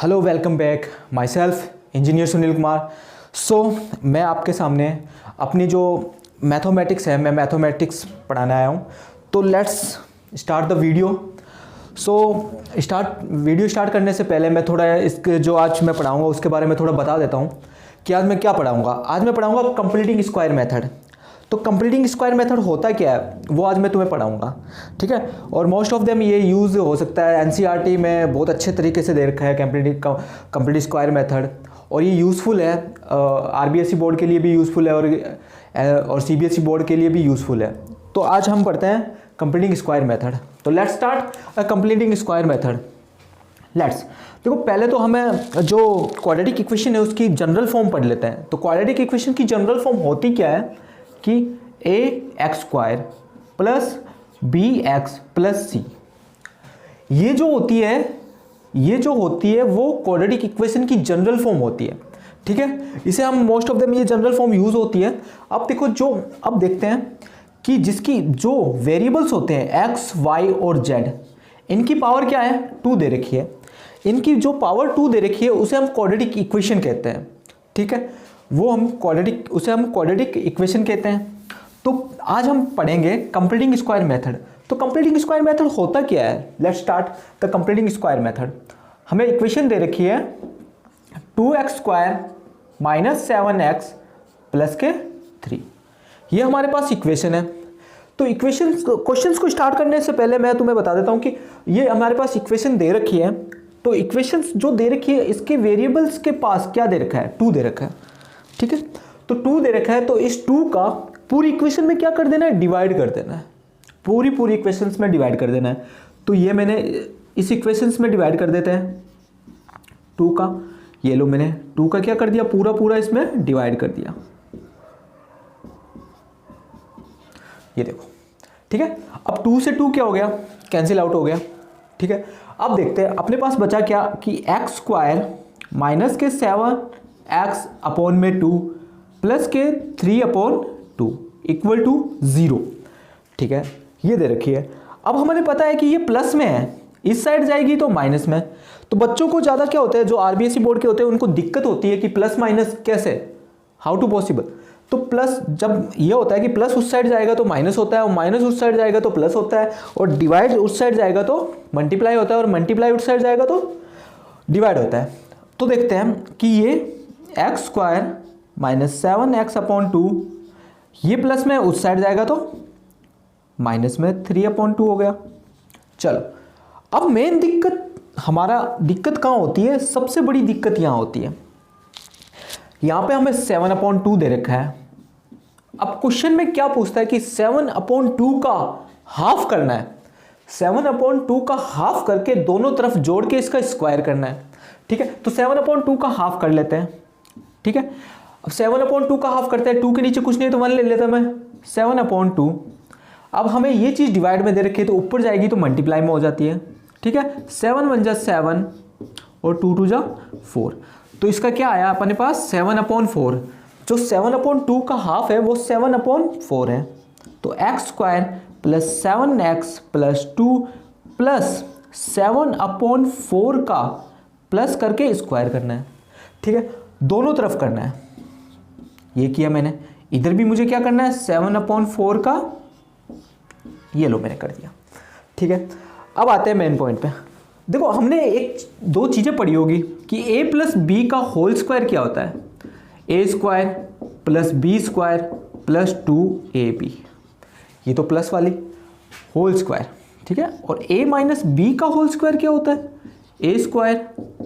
Hello welcome back my self engineer Sunil Kumar. मैं आपके सामने अपनी जो मैथमेटिक्स है, मैं मैथमेटिक्स पढ़ाने आया हूँ। तो let's start the video. Video start करने से पहले मैं थोड़ा इसके जो आज मैं पढ़ाऊँगा उसके बारे में थोड़ा बता देता हूँ कि आज मैं क्या पढ़ाऊँगा। आज मैं पढ़ाऊँगा कंप्लीटिंग स्क्वायर मेथड। तो कंप्लीटिंग स्क्वायर मेथड होता क्या है वो आज मैं तुम्हें पढ़ाऊंगा, ठीक है। और मोस्ट ऑफ देम ये यूज़ हो सकता है एनसीईआरटी में बहुत अच्छे तरीके से दे रखा है कंप्लीट स्क्वायर मेथड, और ये यूज़फुल है आरबीएसई बोर्ड के लिए भी यूज़फुल है और सीबीएसई बोर्ड के लिए भी यूज़फुल है। तो आज हम पढ़ते हैं कंप्लीटिंग स्क्वायर मेथड। तो let's start completing square method. देखो पहले तो हमें जो क्वाड्रेटिक इक्वेशन है उसकी जनरल फॉर्म पढ़ लेते हैं। तो क्वाड्रेटिक इक्वेशन की जनरल फॉर्म होती क्या है कि a x square plus b x plus c, ये जो होती है वो क्वाड्रेटिक इक्वेशन की जनरल फॉर्म होती है, ठीक है। इसे हम मोस्ट ऑफ देम ये जनरल फॉर्म यूज होती है। अब देखो अब देखते हैं कि जिसकी जो वेरिएबल्स होते हैं एक्स वाई और जेड, इनकी पावर क्या है 2 दे रखी है। इनकी जो पावर 2 दे रखी है उसे हम क्वाड्रेटिक इक्वेशन कहते हैं, ठीक है। उसे हम क्वाड्रेटिक इक्वेशन कहते हैं। तो आज हम पढ़ेंगे कंप्लीटिंग स्क्वायर मेथड। तो कंप्लीटिंग स्क्वायर मेथड होता क्या है, let's start the completing square method. हमें इक्वेशन दे रखी है 2x square minus 7x plus के 3, ये हमारे पास इक्वेशन है। तो क्वेश्चंस को स्टार्ट करने से पहले मैं तुम्हें बता देता हूं कि ये हमारे पास इक्वेशन दे रखी है। तो इक्वेशंस जो दे रखी है इसके वेरिएबल्स के पास क्या दे रखा है 2 दे रखा है, ठीक है। तो 2 दे रखा है तो इस 2 का पूरी इक्वेशन में क्या कर देना है, डिवाइड कर देना है। पूरी इक्वेशंस में डिवाइड कर देना है। तो ये मैंने इस इक्वेशंस में डिवाइड कर देते हैं 2 का। ये लो मैंने 2 का क्या कर दिया, पूरा इसमें डिवाइड कर दिया, ये देखो, ठीक है। अब 2 से 2 क्या हो गया, कैंसिल आउट हो गया, ठीक है। अब देखते हैं अपने पास बचा क्या कि एक्स स्क्वायर माइनस के 7x अपॉन में 2 प्लस के 3 अपॉन 2 इक्वल टू 0, ठीक है। ये दे रखी है। अब हमें पता है कि ये प्लस में है, इस साइड जाएगी तो माइनस में। तो बच्चों को ज़्यादा क्या होता है, जो आरबीएसई बोर्ड के होते हैं उनको दिक्कत होती है कि प्लस माइनस कैसे, हाउ टू पॉसिबल। तो प्लस जब ये होता है कि प्लस उस साइड जाएगा तो माइनस होता है, और माइनस उस साइड जाएगा तो प्लस होता है, और डिवाइड उस साइड जाएगा तो मल्टीप्लाई होता है, और मल्टीप्लाई उस साइड जाएगा तो डिवाइड होता है। तो देखते हैं कि ये x square minus 7x upon 2, ये प्लस में उस साइड जाएगा तो माइनस में 3 अपॉन 2 हो गया। चलो अब मेन दिक्कत कहाँ होती है, सबसे बड़ी दिक्कत यहाँ होती है, यहाँ पे हमें 7 अपॉन 2 दे रखा है। अब क्वेश्चन में क्या पूछता है कि 7 अपॉन 2 का हाफ करना है। 7 अपॉन 2 का हाफ करके दोनों तरफ जोड़ के इसका स्क्वायर करना है, ठीक है। तो 7 अपॉन 2 का हाफ कर लेते हैं, ठीक है। अब 7 अपॉन 2 का हाफ करते हैं, 2 के नीचे कुछ नहीं तो 1 ले लेता मैं, 7 अपॉन 2। अब हमें ये चीज़ डिवाइड में दे रखी है तो ऊपर जाएगी तो मल्टीप्लाई में हो जाती है, ठीक है। 7 1 जा 7 और 2 2 जा 4। तो इसका क्या आया अपने पास 7 अपॉन 4। जो 7 अपॉन 2 का हाफ है वो 7 अपॉन 4 है। तो x square plus 7x plus 2 plus 7 upon 4 का प्लस करके स्क्वायर करना है, ठीक है। दोनों तरफ करना है, ये किया मैंने। इधर भी मुझे क्या करना है 7 अपॉन 4 का, ये लो मैंने कर दिया, ठीक है। अब आते हैं मेन पॉइंट पे। देखो हमने 2 चीज़ें पढ़ी होगी कि a प्लस बी का होल स्क्वायर क्या होता है, a square plus b square plus 2ab, ये तो प्लस वाली होल स्क्वायर, ठीक है। और a माइनस बी का होल स्क्वायर क्या होता है, a square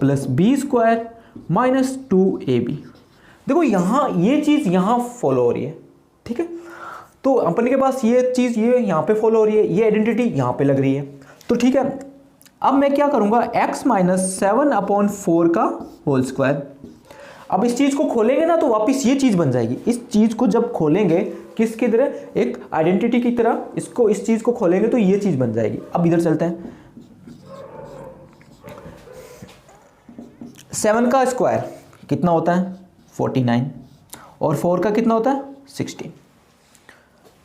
plus b square minus 2ab। देखो यहाँ ये चीज़ यहाँ फॉलो हो रही है, ठीक है। तो अपन के पास ये चीज़ ये यहाँ पे फॉलो हो रही है, ये आइडेंटिटी यहाँ पे लग रही है, तो ठीक है। अब मैं क्या करूँगा x माइनस 7 अपॉन 4 का होल स्क्वायर। अब इस चीज़ को खोलेंगे ना तो वापस ये चीज़ बन जाएगी। इस चीज़ को जब खोलेंगे किसकी तरह, एक आइडेंटिटी की तरह इस चीज़ को खोलेंगे तो ये चीज़ बन जाएगी। अब इधर चलते हैं, 7 का स्क्वायर कितना होता है 49, और 4 का कितना होता है 16,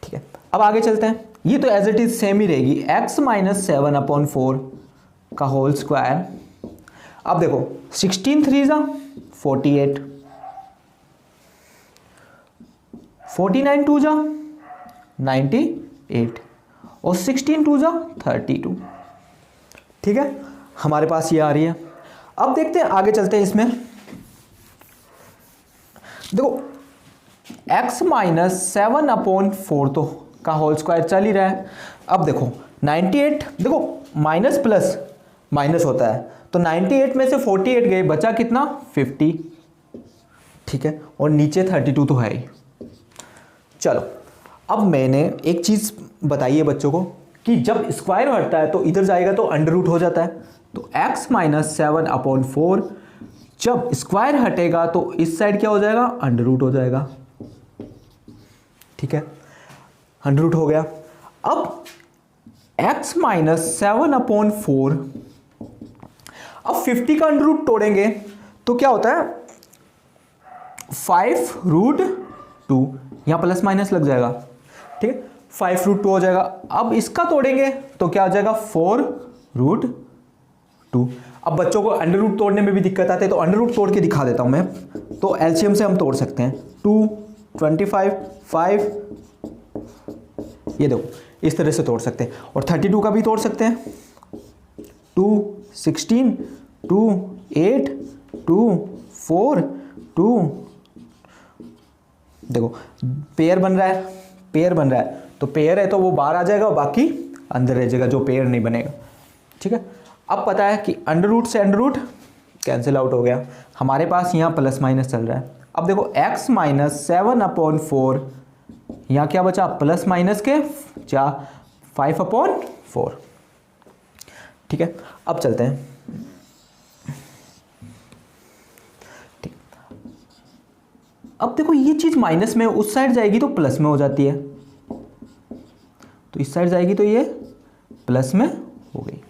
ठीक है। अब आगे चलते हैं, ये तो एज इट इज सेम ही रहेगी, x माइनस 7 अपॉन 4 का होल स्क्वायर। अब देखो 16 3 जा 48, 49 2 जा 98 और 16 2 जा 32। ठीक है, हमारे पास ये आ रही है। अब देखते हैं, आगे चलते हैं इसमें। देखो x माइनस 7/4 तो का होल स्क्वायर चल ही रहा है। अब देखो 98, देखो माइनस प्लस माइनस होता है, तो 98 में से 48 गए, बचा कितना 50। ठीक है, और नीचे 32 तो है ही। चलो अब मैंने एक चीज़ बताई है बच्चों को कि जब स्क्वायर हटता है तो इधर जाएगा तो अंडर रूट हो जाता है। तो x माइनस 7/4 जब स्क्वायर हटेगा तो इस साइड क्या हो जाएगा, अंडर रूट हो जाएगा। ठीक है, अंडर रूट हो गया। अब x माइनस 7/4, अब 50 का अंडर रूट तोड़ेंगे तो क्या होता है 5√2, यहां प्लस माइनस लग जाएगा। ठीक है, 5√2 हो जाएगा। अब इसका तोड़ेंगे तो क्या हो जाएगा 4√2। अब बच्चों को अंडर रूट तोड़ने में भी दिक्कत आती है, तो अंडर रूट तोड़ के दिखा देता हूं मैं। तो एलसीएम से हम तोड़ सकते हैं 2, 25, 5, ये देखो इस तरह से तोड़ सकते हैं। और 32 का भी तोड़ सकते हैं, 2, 16, 2, 8, 2, 4, 2। देखो पेयर बन रहा है, पेयर बन रहा है, तो पेयर है तो वो बाहर आ जाएगा और बाकी अंदर रह जाएगा जो पेयर नहीं बनेगा। ठीक है, अब पता है कि अंडर रूट से अंडर रूट कैंसिल आउट हो गया, हमारे पास यहाँ प्लस माइनस चल रहा है। अब देखो x माइनस 7/4, यहाँ क्या बचा प्लस माइनस के 5/4। ठीक है, अब चलते हैं। ठीक, अब देखो ये चीज माइनस में उस साइड जाएगी तो प्लस में हो जाती है, तो इस साइड जाएगी तो ये प्लस में हो गई।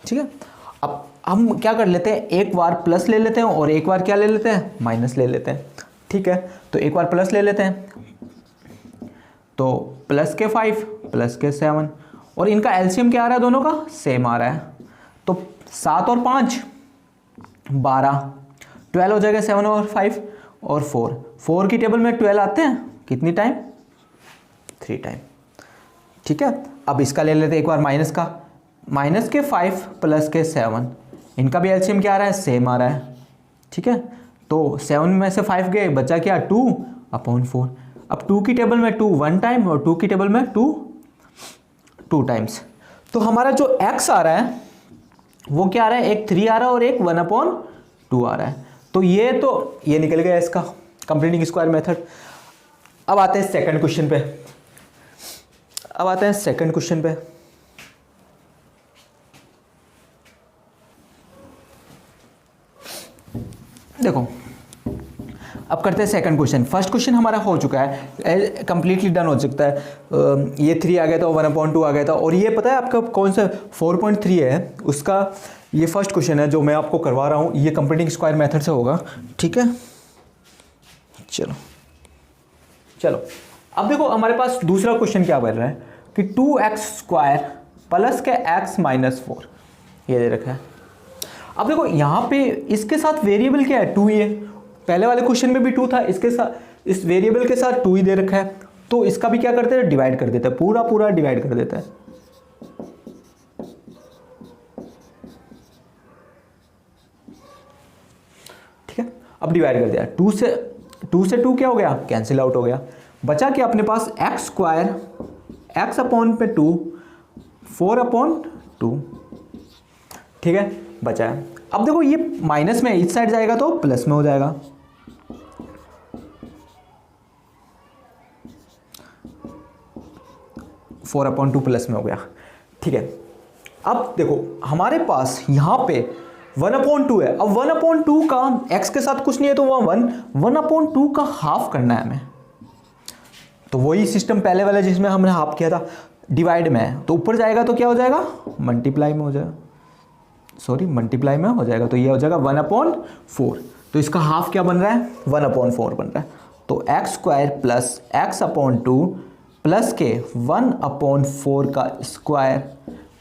ठीक है, अब हम क्या कर लेते हैं, एक बार प्लस ले लेते हैं और एक बार क्या ले लेते हैं, माइनस ले लेते हैं। ठीक है, तो एक बार प्लस ले लेते हैं, तो प्लस के 5 प्लस के 7, और इनका एलसीएम क्या आ रहा है, दोनों का सेम आ रहा है। तो 7 और 5 12, 12 हो जाएगा, 7 और 5 और 4 की टेबल में 12 आते हैं कितनी टाइम, 3 टाइम। ठीक है, अब इसका ले लेते हैं एक बार माइनस का, माइनस के 5 प्लस के 7, इनका भी एलसीएम क्या आ रहा है, सेम आ रहा है। ठीक है, तो 7 में से 5 गए, बचा क्या 2/4। अब 2 की टेबल में 2 1 टाइम और 2 की टेबल में 2 टाइम्स। तो हमारा जो x आ रहा है वो क्या आ रहा है, एक 3 आ रहा है और एक 1/2 आ रहा है। तो ये निकल गया इसका कंप्लीटिंग स्क्वायर मेथड। अब आते हैं सेकंड क्वेश्चन पे। देखो अब करते हैं सेकंड क्वेश्चन। फर्स्ट क्वेश्चन हमारा हो चुका है, कंप्लीटली डन हो चुका है। ये 3 आ गया था, 1/2 आ गया था, और ये पता है आपका कौन सा 4.3 है उसका, ये फर्स्ट क्वेश्चन है जो मैं आपको करवा रहा हूँ, ये कंप्लीटिंग स्क्वायर मेथड से होगा। ठीक है, चलो अब देखो हमारे पास दूसरा क्वेश्चन क्या बन रहा है कि 2x² प्लस के x माइनस 4 ये दे रखा है। अब देखो यहाँ पे इसके साथ वेरिएबल क्या है, 2 ही है। पहले वाले क्वेश्चन में भी 2 था, इसके साथ इस वेरिएबल के साथ 2 ही दे रखा है, तो इसका भी क्या करते हैं, डिवाइड कर देता है, पूरा डिवाइड कर देता है। ठीक है, अब डिवाइड कर दिया, 2 से 2 क्या हो गया, कैंसिल आउट हो गया। बचा क्या अपने पास x² x/2 4/2। ठीक है, बचा है। अब देखो ये माइनस में इस साइड जाएगा तो प्लस में हो जाएगा। फोर अपॉन 2 प्लस में हो गया। ठीक है, अब देखो हमारे पास यहाँ पे 1/2 है। अब 1/2 का x के साथ कुछ नहीं है तो वह 1/2 का हाफ करना है हमें। तो वही सिस्टम पहले वाला जिसमें हमने हाफ किया था, डिवाइड में है तो ऊपर जाएगा तो क्या हो जाएगा, मल्टीप्लाई में हो जाएगा, मल्टीप्लाई में हो जाएगा, तो ये हो जाएगा 1/4। तो इसका हाफ क्या बन रहा है, 1/4 बन रहा है। तो x² प्लस x/2 प्लस के 1/4 का स्क्वायर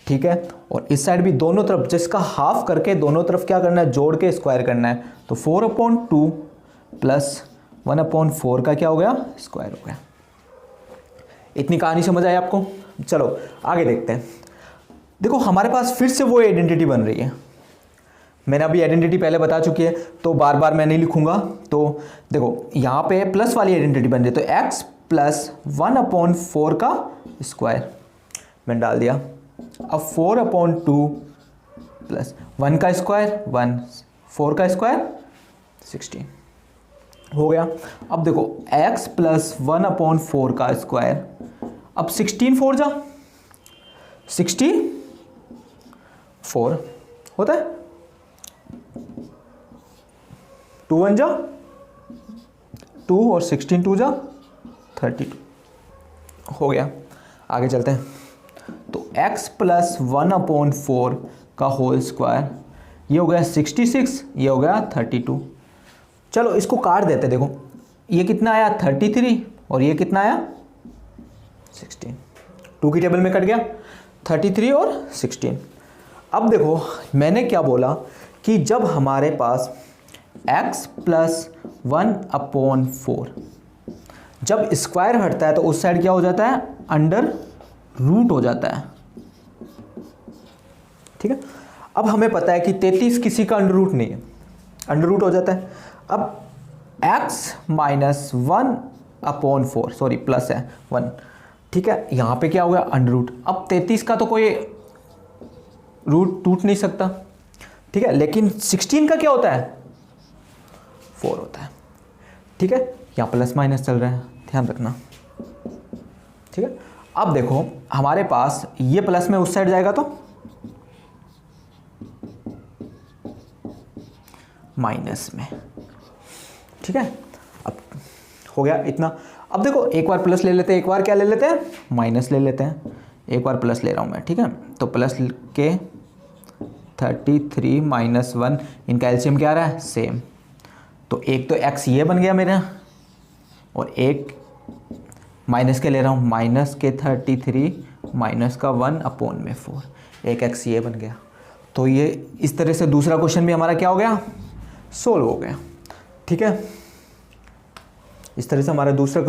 ठीक है, और इस साइड भी दोनों तरफ जिसका हाफ करके दोनों तरफ क्या करना है, जोड़ के स्क्वायर करना है। तो 4/2 प्लस 1/4 का क्या हो गया, स्क्वायर हो गया। इतनी कहानी समझ आई आपको? चलो आगे देखते हैं। देखो हमारे पास फिर से वो आइडेंटिटी बन रही है। मैंने अभी आइडेंटिटी पहले बता चुकी है तो बार बार मैं नहीं लिखूंगा। तो देखो यहाँ पे प्लस वाली आइडेंटिटी बन रही है, तो x प्लस 1/4 का स्क्वायर मैंने डाल दिया। अब 4/2 प्लस 1 का स्क्वायर 1, 4 का स्क्वायर 16 हो गया। अब देखो x प्लस 1/4 का स्क्वायर, अब 16 4 जा 64 होता है, 2 1 जा 2 और 16 2 जा 32 हो गया। आगे चलते हैं। तो x प्लस 1/4 का होल स्क्वायर, ये हो गया 66, ये हो गया 32। चलो इसको काट देते। देखो ये कितना आया 33 और ये कितना आया 16, 2 की टेबल में कट गया 33 और 16। अब देखो मैंने क्या बोला कि जब हमारे पास x प्लस 1/4 जब स्क्वायर हटता है तो उस साइड क्या हो जाता है, अंडर रूट हो जाता है। ठीक है, अब हमें पता है कि 33 किसी का अंडर रूट नहीं है, अंडर रूट हो जाता है। अब x माइनस 1/4 सॉरी प्लस है 1, ठीक है, यहां पे क्या हो गया अंडर रूट। अब 33 का तो कोई रूट टूट नहीं सकता, ठीक है, लेकिन 16 का क्या होता है 4 होता है। ठीक है, यहां प्लस माइनस चल रहा है, ध्यान रखना। ठीक है, अब देखो हमारे पास ये प्लस में उस साइड जाएगा तो माइनस में। ठीक है, अब हो गया इतना। अब देखो एक बार प्लस ले लेते हैं, एक बार क्या ले लेते हैं, माइनस ले लेते हैं। एक बार प्लस ले रहा हूं मैं, ठीक है, तो प्लस के 33 माइनस 1, इनका एलसीएम क्या आ रहा है, सेम। तो एक तो x ये बन गया मेरा, और एक माइनस के ले रहा हूँ, माइनस के 33 माइनस का 1/4, एक x ये बन गया। तो ये इस तरह से दूसरा क्वेश्चन भी हमारा क्या हो गया, सोल्व हो गया। ठीक है, इस तरह से हमारा दूसरा